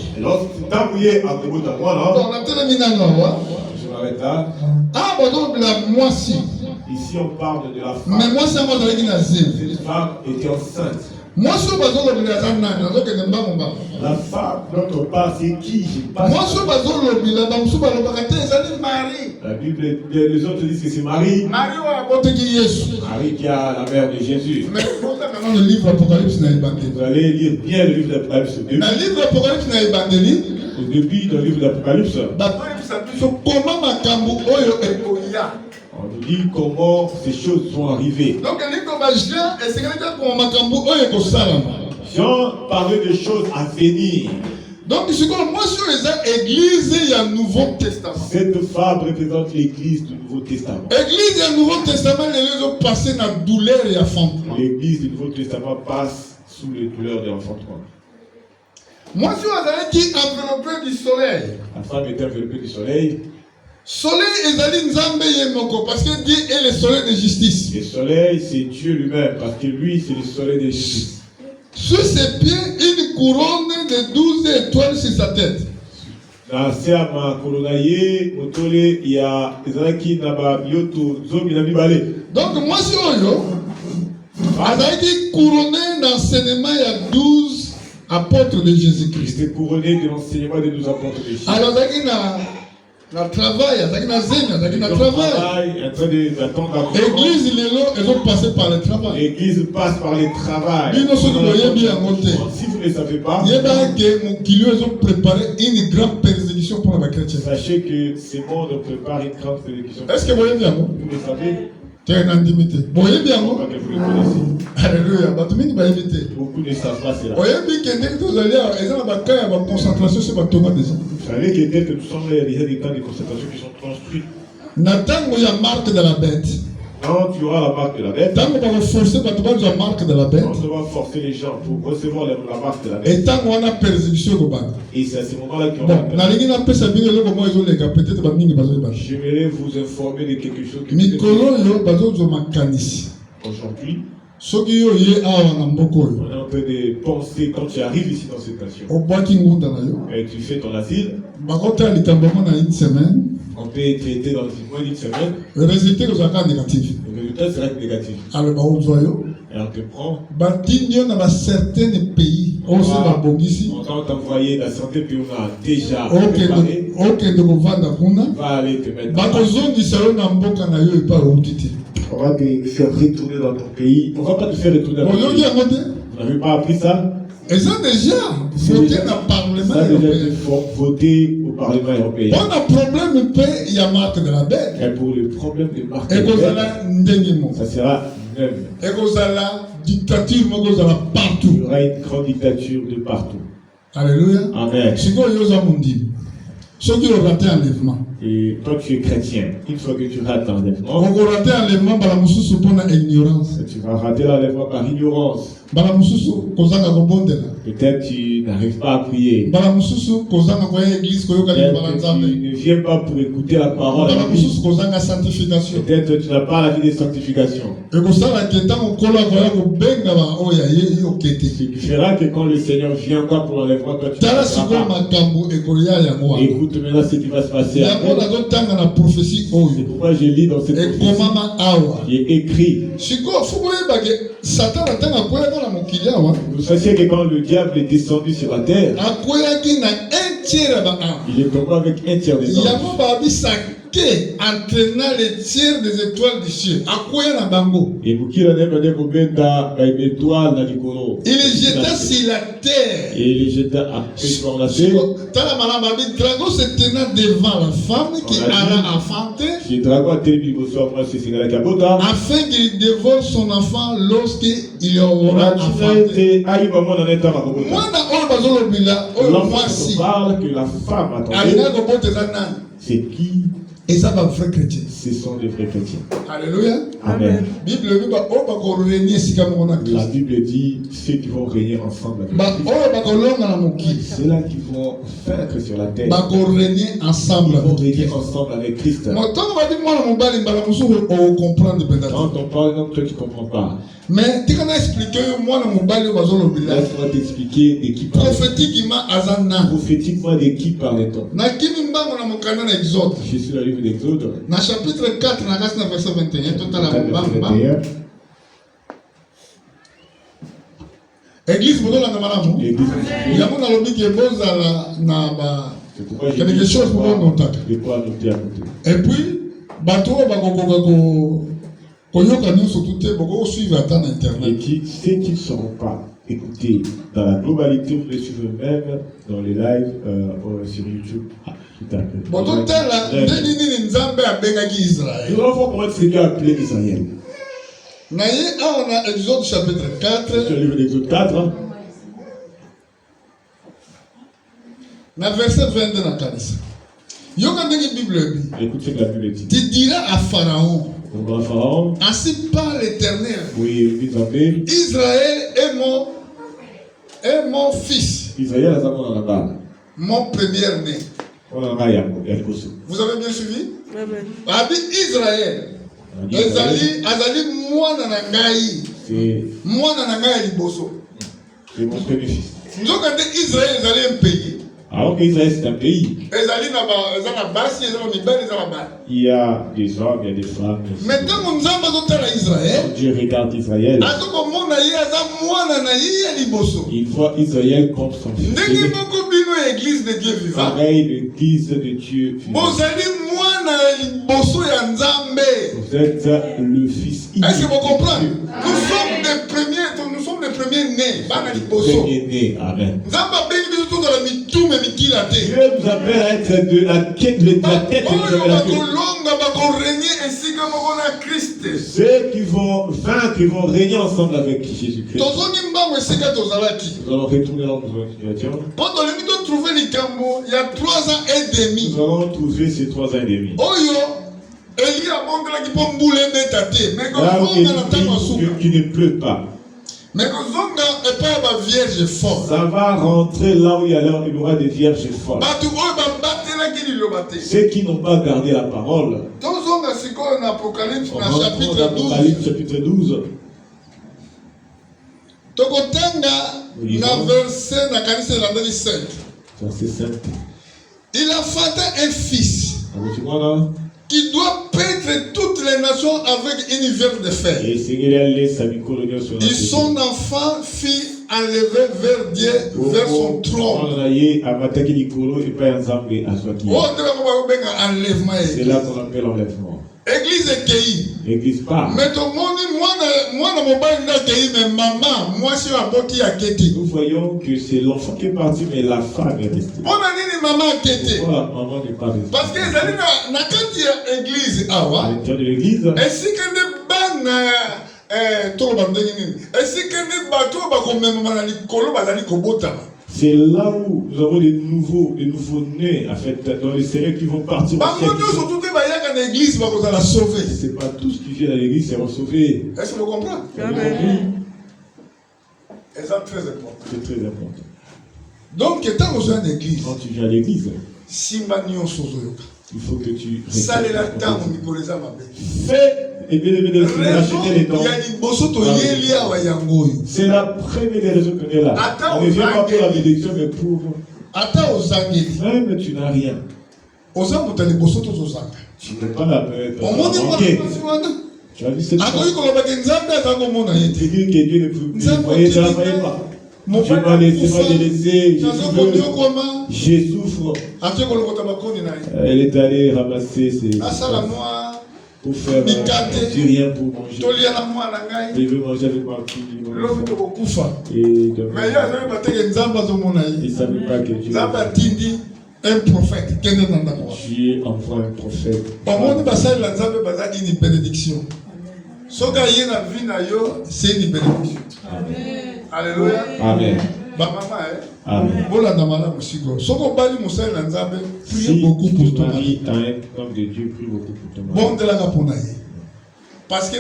Speaker 1: Ici on parle de la femme.
Speaker 2: Mais moi, ça m'a donné
Speaker 1: cette femme était enceinte.
Speaker 2: Moi, je suis
Speaker 1: la femme, notre part, c'est qui?
Speaker 2: Moi,
Speaker 1: la Bible, les autres disent que c'est Marie. Marie qui a la mère de Jésus.
Speaker 2: Mais le livre Apocalypse
Speaker 1: vous allez lire bien le livre d'Apocalypse. Au début du livre d'Apocalypse, on nous dit comment ces choses sont arrivées.
Speaker 2: Donc,
Speaker 1: Jean parlait de choses à venir.
Speaker 2: Donc, moi, sur l'église, il y a un Nouveau Testament.
Speaker 1: Cette femme représente l'église du Nouveau Testament.
Speaker 2: L'église du Nouveau Testament, les ont passé dans la douleur et l'enfantement.
Speaker 1: L'église du Nouveau Testament passe sous les douleurs de l'enfantement.
Speaker 2: Moi, je suis enveloppé du soleil.
Speaker 1: La femme était enveloppée du soleil.
Speaker 2: Soleil est Nzambe Yemoko parce que Dieu est le soleil de justice.
Speaker 1: Le soleil, c'est Dieu lui-même parce que lui, c'est le soleil de justice.
Speaker 2: Sur ses pieds, une couronne de 12 étoiles sur sa tête.
Speaker 1: Dans Seama Kolonaye, Motole, il y a Ezaki Naba Yoto Zomi Nabibale.
Speaker 2: Donc, moi, je suis couronné d'enseignement, il y a 12 apôtres de Jésus-Christ.
Speaker 1: Il était couronné de l'enseignement des 12 apôtres de Jésus.
Speaker 2: Alors, na travail, na travail. Église, ils ont passé par le travail.
Speaker 1: L'église passe par le travail.
Speaker 2: Si
Speaker 1: vous ne le savez pas,
Speaker 2: ils ont préparé une grande persécution pour la chrétienne.
Speaker 1: Sachez que ce monde prépare une grande persécution.
Speaker 2: Est-ce que vous voyez bien?
Speaker 1: Vous le savez?
Speaker 2: Tu es une intimité. Vous voyez bien?
Speaker 1: Vous le connaissez.
Speaker 2: Alléluia.
Speaker 1: Beaucoup ne savent pas cela.
Speaker 2: Vous voyez bien que vous allez à la concentration sur la tomate déjà.
Speaker 1: Vous savez que dès que nous sommes là, il y a des temps de concentration qui sont construits.
Speaker 2: Nathan, il y a marque de la bête.
Speaker 1: Quand tu auras la marque de la bête,
Speaker 2: tant qu'on va forcer, tu vas marque de la bête.
Speaker 1: on va forcer les gens pour recevoir la marque de la bête.
Speaker 2: Et tant qu'on a persécution,
Speaker 1: et c'est à ce moment-là qu'on
Speaker 2: va.
Speaker 1: J'aimerais vous informer de quelque chose qui aujourd'hui. On est en train de penser quand tu arrives ici dans cette nation. Et tu fais ton asile. On peut être traité dans moins d'une semaine.
Speaker 2: Le résultat sera négatif.
Speaker 1: Le résultat sera négatif.
Speaker 2: Alors,
Speaker 1: et on te prend.
Speaker 2: Dans certains pays, on
Speaker 1: va t'envoyer dans certains pays où on a déjà préparé. Va aller te mettre on va te faire retourner dans ton pays. On ne va pas te faire retourner dans ton pays. Vous n'avez pas appris ça?
Speaker 2: Et ça déjà voté dans le Parlement européen.
Speaker 1: Voté au Parlement européen.
Speaker 2: On a problème il y a marque de la bête.
Speaker 1: Et pour le problème de marque
Speaker 2: Et
Speaker 1: ça sera même.
Speaker 2: Et dictature partout.
Speaker 1: Il y aura une grande dictature de partout.
Speaker 2: Alléluia.
Speaker 1: Amen.
Speaker 2: Ceux qui ont raté enlèvement.
Speaker 1: Et toi tu es chrétien, une fois que tu rates l'enlèvement,
Speaker 2: on va rater l'enlèvement par la ignorance.
Speaker 1: Tu vas rater l'enlèvement par ignorance. Peut-être tu n'arrives pas à prier. Peut-être tu ne viens pas pour écouter la parole. Peut-être tu n'as pas la vie de sanctification. Ce qui fera que quand le Seigneur vient encore pour l'enlèvement, toi tu écoute maintenant ce qui va se passer. C'est pourquoi je lis dans cette prophétie qui est écrit. Vous sachiez que quand le diable est descendu sur la terre, il est tombé avec un tiers des anges.
Speaker 2: Entraînant les tiers des étoiles du ciel.
Speaker 1: Il
Speaker 2: les jeta sur la terre.
Speaker 1: Et il les jeta sur la terre.
Speaker 2: Dragon se tenant devant la femme qui a enfanté, afin qu'il dévore son enfant lorsqu'il aura enfanté.
Speaker 1: Lorsqu'on parle que la femme attendait, c'est qui?
Speaker 2: Et ça va vrai chrétien.
Speaker 1: Ce sont des vrais chrétiens.
Speaker 2: Alléluia.
Speaker 1: Amen.
Speaker 2: La
Speaker 1: Bible dit ceux qui vont régner ensemble avec Christ. Ceux-là qui vont vaincre sur la terre. Ils vont régner ensemble avec Christ. Quand on parle, donc toi tu ne comprends pas.
Speaker 2: Mais tu vas expliquer
Speaker 1: laisse-moi t'expliquer de qui parle. Prophétiquement de qui parle-t-on? Je suis dans le livre d'Exode.
Speaker 2: Dans chapitre 4, verset 21. Église, il y a quelque chose pour nous noter. Et puis,
Speaker 1: et ceux qui ne seront pas écoutés dans la globalité, vous les suivez même dans les lives sur YouTube. Nous allons voir comment Dieu a appelé Israël.
Speaker 2: On a Exode chapitre 4.
Speaker 1: C'est le livre d'Exode 4.
Speaker 2: Verset 22 dans la Bible.
Speaker 1: Écoute ce que la Bible dit.
Speaker 2: Tu diras à Pharaon. Ainsi parle l'Éternel.
Speaker 1: Oui,
Speaker 2: Israël est mon fils.
Speaker 1: Israël
Speaker 2: mon premier-né. Vous avez bien suivi?
Speaker 1: Amen.
Speaker 2: Israël. Azali mwana na ngai. Mwana na ngai liboso.
Speaker 1: C'est mon premier fils.
Speaker 2: Israël est un pays.
Speaker 1: Alors qu'Israël c'est un pays. Il y a des hommes, il y a des femmes.
Speaker 2: Maintenant,
Speaker 1: Dieu regarde Israël. Il voit Israël comme son fils. Pareil, l'église de Dieu vivant. Vous êtes le fils.
Speaker 2: Est-ce que vous comprenez? Nous sommes les premiers-nés.
Speaker 1: Premiers-nés, amen. Dieu nous appelle à être de la tête de la tête. Ceux qui vont vaincre, ils vont régner ensemble avec Jésus-Christ. Nous allons retourner dans nos situations.
Speaker 2: Il y a 3 ans et demi.
Speaker 1: Nous allons trouver ces 3 ans et demi. Là où il ne pleut pas.
Speaker 2: Mais
Speaker 1: ça va rentrer là où il y aura des vierges folles. Ceux qui n'ont pas gardé la parole.
Speaker 2: On rentre dans Apocalypse
Speaker 1: chapitre 12.
Speaker 2: Verset
Speaker 1: 5.
Speaker 2: Il a enfanté un fils qui doit paître toutes les nations avec une verre de fer. Et son enfant fut enlevé vers Dieu, vers son trône.
Speaker 1: C'est là qu'on appelle enlèvement.
Speaker 2: Église Ekei.
Speaker 1: Église pas.
Speaker 2: Mais tout le monde, moi,
Speaker 1: Nous voyons que c'est l'enfant qui est parti, mais la femme est restée. Pourquoi la maman n'est pas restée?
Speaker 2: Parce que à l'église,
Speaker 1: à l'intérieur de l'église, c'est là où nous avons des nouveaux-nés, en fait, dans les séries qui vont partir. C'est pas tous qui viennent à l'église, c'est sauver.
Speaker 2: Est-ce que vous comprenez? C'est très important.
Speaker 1: C'est très important.
Speaker 2: Donc, quand
Speaker 1: tu viens à l'église, il faut que tu fais et bien de racheter les dents. C'est la première des raisons qu'on est là. On ne vient pas pour la bénédiction, mais pour. Même tu n'as rien. Tu n'es pas là. Tu as vu cette chose. Tu dis que Dieu ne travaille pas. Tu m'as laissé, je souffre. Elle est allée ramasser ses pour faire du rien pour manger. Il veut manger avec ma fille. Et demain, il ne savait pas que Dieu
Speaker 2: un prophète.
Speaker 1: Dieu envoie un prophète.
Speaker 2: Une bénédiction. C'est une bénédiction. Alléluia.
Speaker 1: Amen. Amen.
Speaker 2: Si beaucoup pour ton mari.
Speaker 1: Un homme de Dieu, prie beaucoup pour ton mari.
Speaker 2: Parce que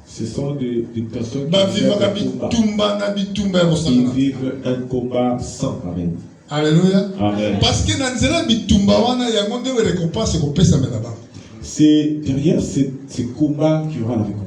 Speaker 1: ce sont des personnes qui vivent un combat sans. Amen.
Speaker 2: Alléluia.
Speaker 1: Amen.
Speaker 2: Parce que
Speaker 1: c'est derrière ces combats qu'il y aura la récompense.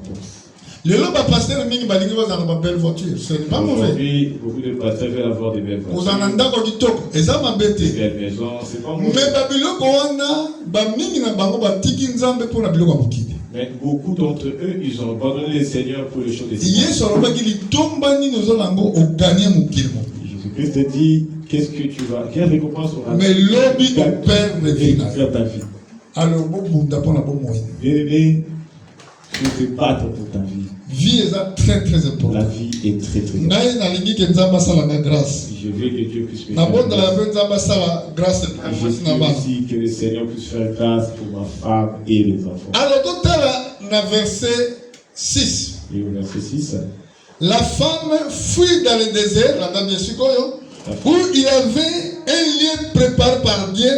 Speaker 2: Le loba pasteur mingi balingi va dans ma belle voiture, c'est pas mauvais.
Speaker 1: Aujourd'hui, beaucoup de pasteurs veulent avoir des belles voitures.
Speaker 2: Aux ananda ko kitoko, eza mabete.
Speaker 1: Des belles maisons, c'est pas mauvais.
Speaker 2: Mais babiloko wana ba mingi na bango ba tiki nzambe pour na biloko mukidi.
Speaker 1: Mais beaucoup d'entre eux, ils ont abandonné le Seigneur pour les choses des
Speaker 2: Seigneur. Yesu aloba kili tombani nozolango o gagner mukidi mo.
Speaker 1: Jésus-Christ dit, qu'est-ce que tu vas, quelle récompense aura-tu?
Speaker 2: Mais l'obi au père de vie.
Speaker 1: Ta vie.
Speaker 2: Alors bon bunda pour la bonne moyenne.
Speaker 1: Bien-aimé, tu te battre pour ta vie.
Speaker 2: Vie est très très importante.
Speaker 1: La vie est très très importante.
Speaker 2: Je
Speaker 1: veux que Dieu puisse me
Speaker 2: faire
Speaker 1: grâce. Je veux aussi que le Seigneur puisse faire grâce pour ma femme et les enfants.
Speaker 2: Alors, tout à l'heure, verset 6.
Speaker 1: Et au verset 6.
Speaker 2: La femme fuit dans le désert, où il avait un lieu préparé par Dieu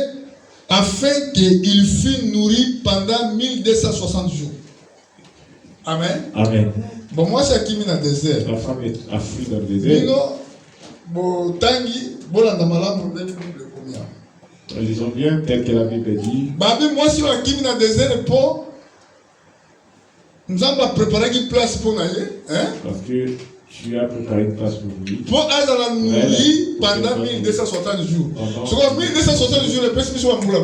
Speaker 2: afin qu'il fût nourri pendant 1260 jours. Amen.
Speaker 1: Amen.
Speaker 2: Bon, moi, c'est qui dans le désert.
Speaker 1: La femme a fui dans le désert. Lisons bien tel que la Bible dit.
Speaker 2: Moi, si on qui dans le désert, pour nous avons préparé une place pour nous.
Speaker 1: Parce que tu as préparé une place pour lui.
Speaker 2: Pour aller nourrir pendant 1260 jours. Sur 1260 jours, le précipice soit moula.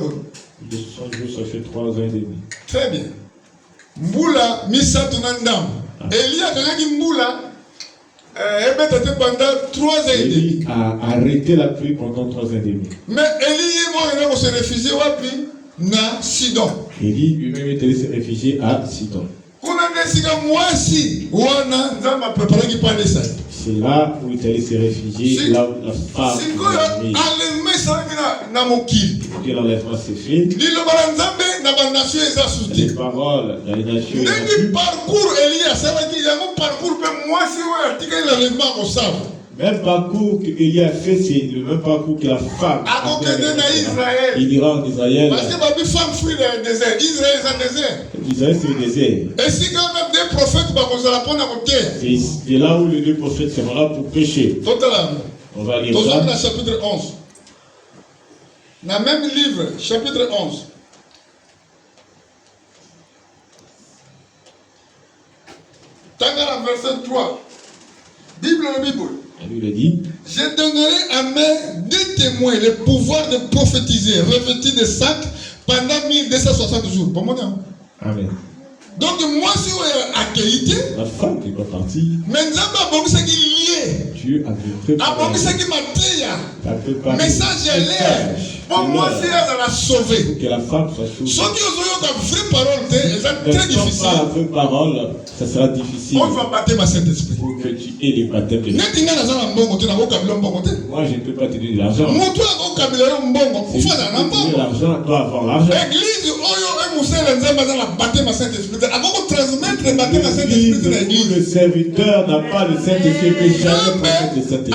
Speaker 1: 260 jours, ça fait 3 ans et demi.
Speaker 2: Très bien. Moula, misa tunandam. Elie a gagné Moula. Pendant 3 ans et demi.
Speaker 1: Élie a arrêté la pluie pendant 3 ans et demi.
Speaker 2: Mais Élie et moi, on s'est réfugiés na Sidon.
Speaker 1: Élie lui-même est allé se réfugier à Sidon. C'est là où il est allé se réfugier, là où la femme est que l'enlèvement s'est fait. Les paroles dans les nations. Même parcours que Élie a fait, c'est le même parcours que la femme. Il ira en Israël.
Speaker 2: Parce que ma femme fuit le désert. Israël, c'est le désert.
Speaker 1: Israël, c'est le désert.
Speaker 2: Et si quand même des prophètes,
Speaker 1: c'est là où les deux prophètes seront là pour prêcher. On va lire ça.
Speaker 2: Dans le chapitre 11. Dans le même livre, chapitre 11. Tangara, verset 3. Bible.
Speaker 1: La Bible dit:
Speaker 2: je donnerai à mes 2 témoins le pouvoir de prophétiser, revêtis de sac pendant 1260 jours. Bon,
Speaker 1: amen.
Speaker 2: Donc, moi, si on est accueilli,
Speaker 1: la femme n'est pas partie.
Speaker 2: Mais
Speaker 1: Dieu avait préparé. Message est l'air. Pour moi, c'est à la sauver.
Speaker 3: Que la femme soit sauvée.
Speaker 1: Ceux qui ont la vraie parole, c'est très difficile.
Speaker 3: La vraie parole, ça sera difficile.
Speaker 1: On va baptême à Saint-Esprit.
Speaker 3: Pour que tu aies les baptêmes de l'Esprit. Moi, je ne peux pas te donner de l'argent. L'argent doit avoir l'argent.
Speaker 1: L'église,
Speaker 3: Le serviteur n'a pas le Saint-Esprit, mais jamais pas le Saint-Esprit.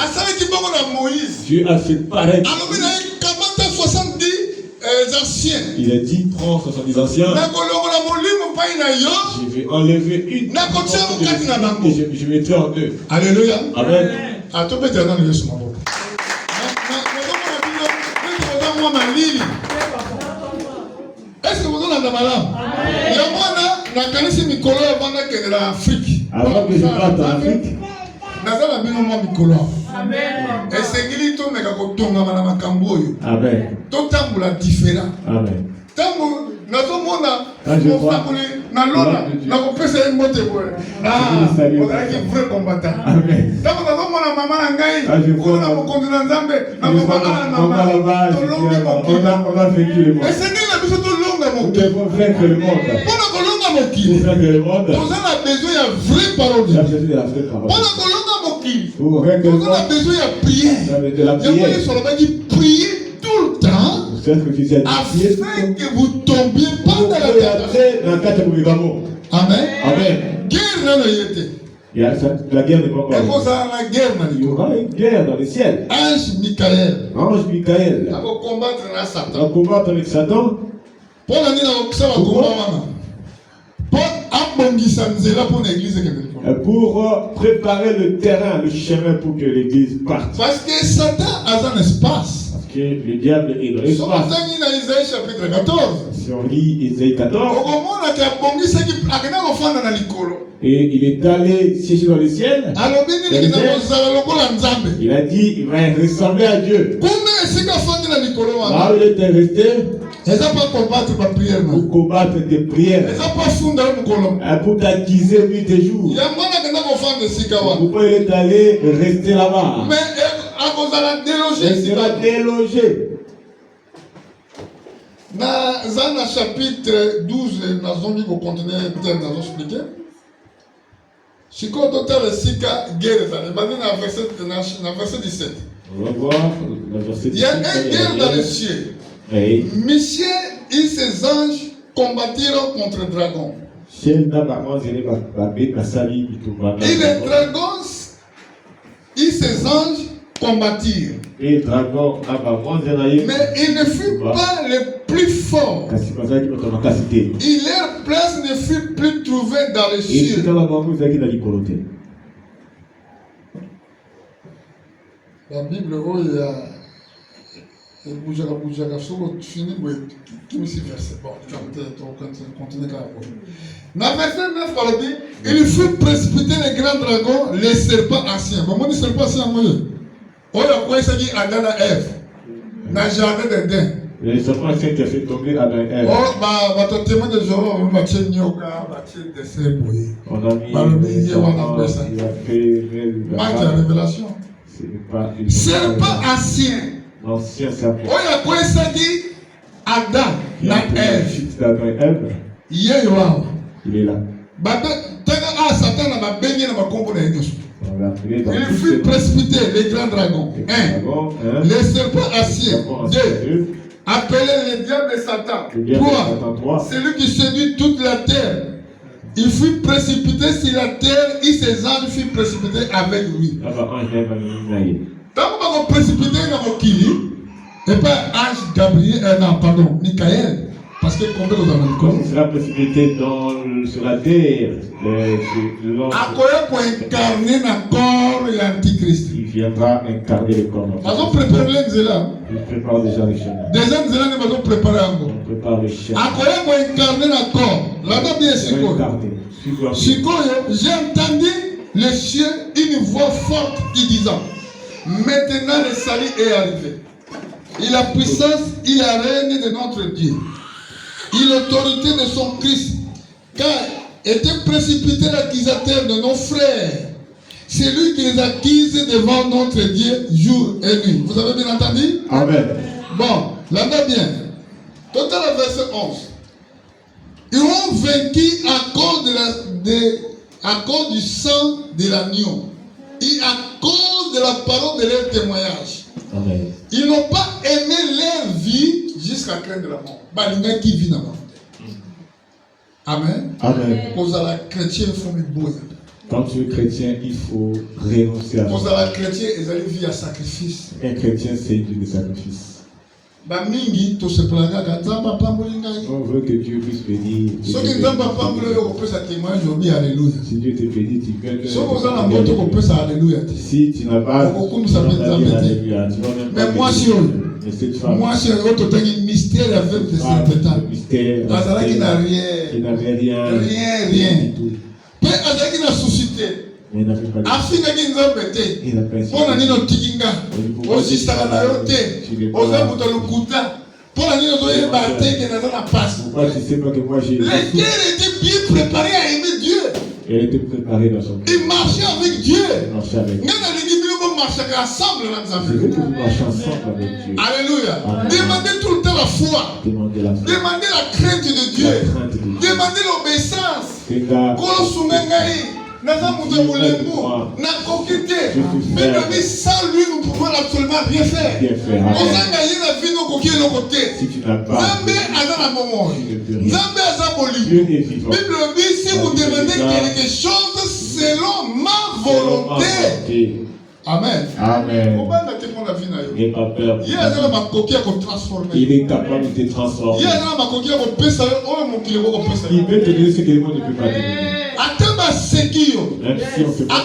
Speaker 3: Dieu a fait pareil. Il a dit, prends 70 anciens. Je vais enlever une. Et je mettrai en eux.
Speaker 1: Alléluia.
Speaker 3: Amen.
Speaker 1: Est-ce que vous en avez malade? Il y a moi, la canisse Mikolo avant de l'Afrique.
Speaker 3: Avant que je parte en Afrique.
Speaker 1: Nazala binomo Mikolo. Amen. Et c'est qu'il tourne avec un tonga malama kamboyo.
Speaker 3: Amen.
Speaker 1: Tout temps la différent.
Speaker 3: Amen.
Speaker 1: Tango nazomona mofakuli na lona na kopesa mbote boye. Ah, on a qui vrai combattant. Amen. Tango nazomona mama na ngai, kuna mokonzi na Nzambe, na mama na mama. On a vécu le monde. Et c'est qu'il a besoin de longa mon cœur.
Speaker 3: Pour faire que le monde.
Speaker 1: Pour kolonga mokili.
Speaker 3: Pour faire que le monde.
Speaker 1: On a besoin de vraie parole.
Speaker 3: On a besoin de la vraie parole.
Speaker 1: Pour kolonga mokili.
Speaker 3: Pour faire que le monde.
Speaker 1: On a besoin de prière.
Speaker 3: De la prière.
Speaker 1: Il faut prier tout le temps. Afin que vous tombiez pas dans la tentation. Amen.
Speaker 3: Amen.
Speaker 1: Guerre dans le
Speaker 3: la guerre n'est pas encore.
Speaker 1: Il
Speaker 3: y aura une guerre dans le ciel.
Speaker 1: Ange Michael.
Speaker 3: Ange Michael.
Speaker 1: Va combattre Satan.
Speaker 3: Va combattre avec Satan.
Speaker 1: Pour l'année
Speaker 3: pour préparer le terrain, le chemin pour que l'église parte.
Speaker 1: Parce que Satan a un espace.
Speaker 3: Que le diable est dans l'espace. Si on lit Isaïe 14, et il est allé siéger dans le ciel, il a dit il va ressembler à Dieu. Là où il était resté, pour combattre des prières, pour t'acquiser nuit et jour. Pourquoi il est allé rester là-bas? Il sera délogé.
Speaker 1: Dans le chapitre 12, nous avons continuer à expliquer. Si on a Sika, guerre, verset 17.
Speaker 3: On va voir le verset 17.
Speaker 1: Il y a une guerre dans le ciel. Michel et ses anges combattiront contre le dragon. Et les dragons et ses anges combattirent. Mais il ne fut pas le plus fort. Et leur place ne fut plus trouvée dans le ciel. La Bible, il y a fini, verset. Bon, continuer dans le verset 9, il fut précipité les grands dragons, les serpents anciens. Comment les serpents anciens? On a quoi ça dit Adam et Ève dans le jardin d'Éden.
Speaker 3: Les serpents anciens qui ont fait tomber Adam et Ève.
Speaker 1: Oh, bah, ton témoin de Jéhovah, on va tirer Nyoka, on va tirer des serpents.
Speaker 3: On a mis il a fait
Speaker 1: la révélation. Serpent ancien.
Speaker 3: L'ancien serpent.
Speaker 1: On a quoi ça dit Adam et Ève.
Speaker 3: Il est là.
Speaker 1: Satan a baigné dans ma composition. Il fut précipité, les grands dragons. 1. Les serpents aciers. 2. Appelé le diable et Satan. 3. Celui qui séduit toute la terre. Il fut précipité sur la terre et ses anges furent précipités avec lui. Tant qu'on va précipiter dans le Kili, et pas ange Gabriel, Michael. Parce que combien nous avons dit?
Speaker 3: Il sera précipité sur la terre.
Speaker 1: Pour incarner le corps et l'antichrist.
Speaker 3: Il viendra incarner le corps.
Speaker 1: Nous avons préparé l'Enzela.
Speaker 3: Il prépare déjà le chemin.
Speaker 1: Des Enzela, nous avons préparé encore.
Speaker 3: On prépare le chemin.
Speaker 1: Pour incarner le corps. Là-bas, bien Chico, j'ai entendu le ciel une voix forte qui disait maintenant le salut est arrivé. Et la puissance et la règne de notre Dieu. Et l'autorité de son Christ. Car était précipité l'accusateur de nos frères. Celui
Speaker 2: qui les accuse devant notre Dieu jour et nuit. Vous avez bien entendu?
Speaker 3: Amen.
Speaker 2: Bon, là bien. Total verset 11. Ils ont vaincu à cause du sang de l'agneau et à cause de la parole de leur témoignage.
Speaker 3: Amen.
Speaker 2: Ils n'ont pas aimé leur vie jusqu'à craindre la mort. Bah, les gars qui vivent là-bas. Amen.
Speaker 3: Amen.
Speaker 2: Cause à la chrétien, il faut me bouillir.
Speaker 3: Quand tu es chrétien, il faut renoncer à
Speaker 2: Cause à la chrétien, ils allaient vivre à sacrifice.
Speaker 3: Un chrétien, c'est une vie de sacrifice.
Speaker 2: Bah, mingi, tout se plaga, gazamba, pambolingai.
Speaker 3: On veut que Dieu puisse bénir.
Speaker 2: Ceux qui n'ont pas pambolé, on peut s'attémoigner, je dis alléluia.
Speaker 3: Si Dieu te bénit, tu viens de.
Speaker 2: Ceux qui ont la moto, on peut s'alléluia.
Speaker 3: Si tu n'as pas.
Speaker 2: Alléluia. Mais moi, si moi, c'est un mystère avec des serpentins.
Speaker 3: Mystère.
Speaker 2: Azala qui n'a rien.
Speaker 3: Il n'avait rien.
Speaker 2: Rien. Peu Azala qui n'a suscité.
Speaker 3: Il n'avait pas.
Speaker 2: Afin qui nous a pété.
Speaker 3: Il n'a pas.
Speaker 2: Pour la nino tikinga. Aussi ça va yoté. Osa mutolukuta. Pour la nino doye baté qui n'a pas passe.
Speaker 3: Pourquoi tu sais pas que moi j'ai.
Speaker 2: Les guerres étaient bien préparés à aimer Dieu.
Speaker 3: Elle était préparée dans son cœur.
Speaker 2: Il marchait avec Dieu.
Speaker 3: Il marchait avec Dieu.
Speaker 2: Marcher ensemble dans
Speaker 3: Je veux que vous marchiez ensemble avec Dieu.
Speaker 2: Alléluia.
Speaker 3: Amen.
Speaker 2: Demandez tout le temps la foi.
Speaker 3: Demandez la foi.
Speaker 2: Demandez la crainte de Dieu.
Speaker 3: La crainte de Dieu.
Speaker 2: Demandez l'obéissance.
Speaker 3: Regarde.
Speaker 2: Kolo sungengai. Naza muta mulemu. Na kokite. Mais sans lui, nous pouvons absolument rien faire.
Speaker 3: Bien faire.
Speaker 2: Ozanga yina vino kokie le côté.
Speaker 3: Si tu n'as pas.
Speaker 2: Zambe azana momo. Zambe azaboli.
Speaker 3: Dieu est vivant.
Speaker 2: Bible dit si vous demandez quelque chose selon ma volonté. Amen.
Speaker 3: Amen.
Speaker 2: Il
Speaker 3: n'aie pas peur.
Speaker 2: Il
Speaker 3: est capable de te transformer. Il peut te donner ce que le monde ne peut pas te donner. Même si on peut pas.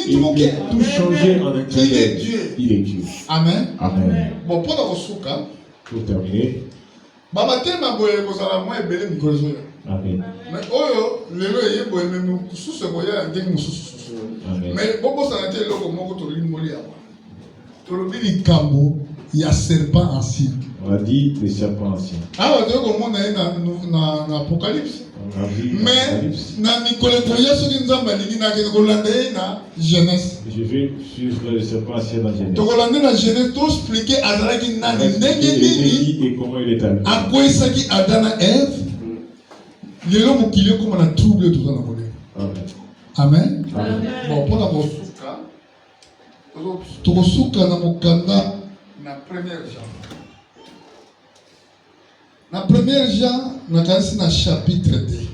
Speaker 3: Il peut tout changer en un clin d'œil. Il est Dieu.
Speaker 2: Amen.
Speaker 3: Amen.
Speaker 2: Bon, pour
Speaker 3: terminer. Amen.
Speaker 2: Mais oh, le boy même sous ce voyage ndenge mususu. Mais bobo sanate loko moko to limoli aba. To lobi likambo ya serpent ancien.
Speaker 3: On a dit les serpents anciens.
Speaker 2: Ah on doit comment na Apocalypse. Mais na Nicole Toya so nzamba lingi na ke kolanda na Genèse.
Speaker 3: Je vais suivre les serpents anciens dans Genèse.
Speaker 2: To kolanda na Genèse to expliquer azalaki nani ndenge nini
Speaker 3: et comment il est allé.
Speaker 2: Akoisaki Adana Ève. Lelo mokili comme na trouble tout dans la Amen. Amen. Bon, pour la bosuka, tokosuka na mokanda na première Jean. Na première Jean, na kanisi na chapitre 2.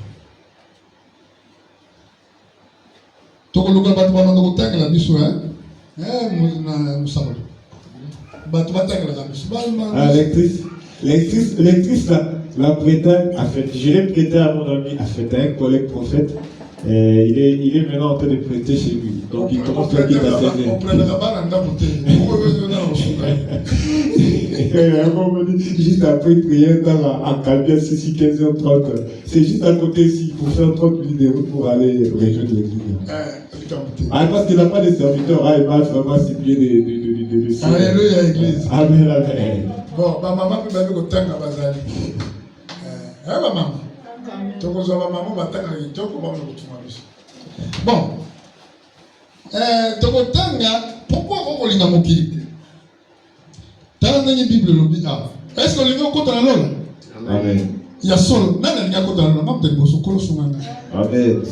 Speaker 2: Tokoluka batu bamanda kotangela biso na musabalo. Batu batangela biso.
Speaker 3: Lectrice la prêta a fait, je l'ai prêté à mon ami, a fait un collègue prophète. Il est maintenant en train de prêter chez lui. Donc il commence à dire à 16 juste après prière à Calvia, c'est 15h30. C'est juste à côté ici, pour faire 30 minutes de route pour aller rejoindre l'église. Parce qu'il n'a pas de serviteur, il va vraiment s'y de
Speaker 2: Alléluia, église.
Speaker 3: Amen, amen.
Speaker 2: Bon, ma maman peut même autant à Bazali. Ma maman. Bon. Pourquoi on lit dans mon kit? Dans la Bible, est-ce que l'on compte dans l'eau?
Speaker 3: Amen.
Speaker 2: Il y a solo. Nan n'a compte dans l'eau. Même de bosso colo soumana.
Speaker 3: Amen.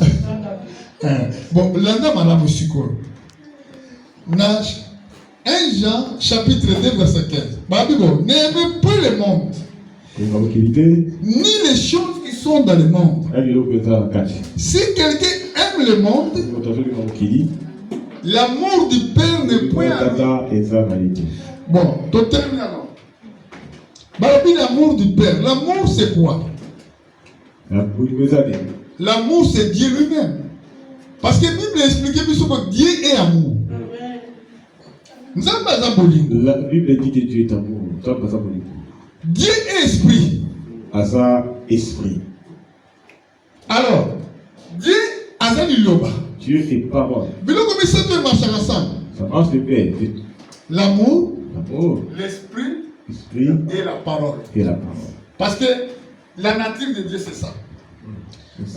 Speaker 2: Bon, l'anda madame aussi colo. Na 1 Jean chapitre 2 verset 15. Bible, n'aimez pas le monde. Ni les choses qui sont dans le monde. Si quelqu'un aime le monde, l'amour du Père n'est point à lui. Bon, donc termine alors. L'amour du Père. L'amour c'est quoi? L'amour c'est Dieu lui-même. Parce que la Bible explique que Dieu est amour.
Speaker 3: La Bible dit que Dieu est amour.
Speaker 2: Dieu est esprit.
Speaker 3: Esprit.
Speaker 2: Alors, Dieu a dit loba.
Speaker 3: Dieu est parole.
Speaker 2: Ça
Speaker 3: marche de paix.
Speaker 2: L'amour,
Speaker 3: l'esprit
Speaker 2: et la parole. Parce que la nature de Dieu c'est ça.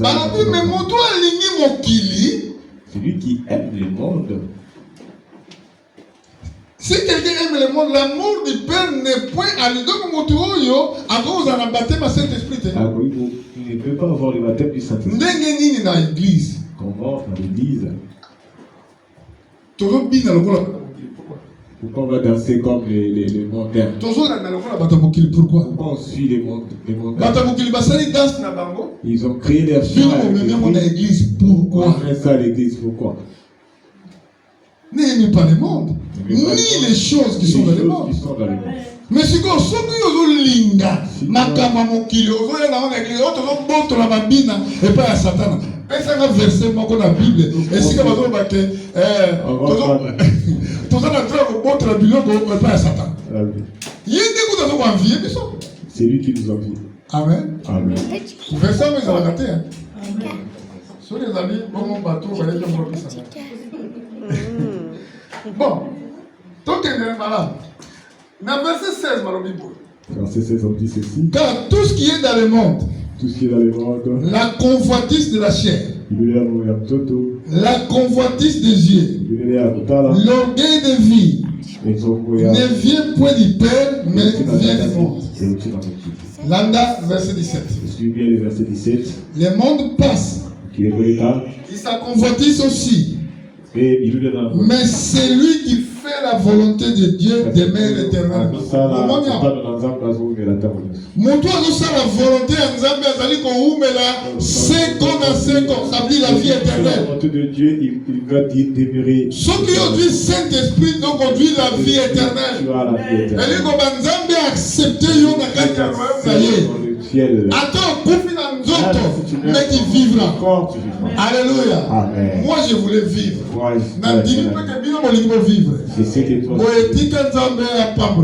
Speaker 2: Mais mon doigt aligné mon kili,
Speaker 1: Celui qui aime le monde.
Speaker 2: Si quelqu'un aime le monde, l'amour du Père n'est point à lui. Donc, Motuoyo, à cause de la baptême à Saint-Esprit.
Speaker 1: Ah oui, il ne peut pas avoir le baptême du Saint-Esprit.
Speaker 2: N'engeni dans l'église.
Speaker 1: Comment dans l'église? Pourquoi on va danser comme les mondains?
Speaker 2: Pourquoi?
Speaker 1: Pourquoi on suit les mondains? Ils ont créé leur chant à l'église.
Speaker 2: Pourquoi?
Speaker 1: On fait ça à l'église, pourquoi?
Speaker 2: N'aimez pas le monde, ni les choses qui sont dans le monde. Mais si vous avez linga, makama mokili, vous avez dans l'église, vous avez boto la babina et pas à Satan. Et c'est un verset dans la Bible. Et si vous avez battu, vous avez boto la Bible et pas à Satan. Il y a des gens qui ont envie, mais ça.
Speaker 1: C'est lui qui nous envie.
Speaker 2: Amen.
Speaker 1: Amen.
Speaker 2: Verset, mais ils ont raté. Sur les amis, mon bateau, vous allez dire moi ça. Bon, donc il est malade. Dans verset 16, ma Bible.
Speaker 1: Verset 16, on dit ceci.
Speaker 2: Car tout ce qui est dans le monde,
Speaker 1: tout ce qui est dans le monde,
Speaker 2: la convoitise de la chair, la convoitise des yeux, l'orgueil de vie, ne vient point du Père, mais vient du monde. Landa, verset 17.
Speaker 1: Je suis bien le verset 17.
Speaker 2: Le monde passe. Il sa convoitise aussi. Mais c'est lui qui fait la volonté de Dieu demeure éternellement. Mon toit nous la volonté en Zambie azali ko umela 5 ans à 5 ans, ça veut dire la vie éternelle.
Speaker 1: La volonté de Dieu, il va demeurer.
Speaker 2: Ceux qui ont dit Saint-Esprit donc conduit la vie éternelle. Et lui ko banzambe accepter yo na kati ya royaume. Attends, pour finir mais qui vivra. Alléluia.
Speaker 1: Amen.
Speaker 2: Moi je voulais vivre.
Speaker 1: C'est ce que toi.
Speaker 2: Papa,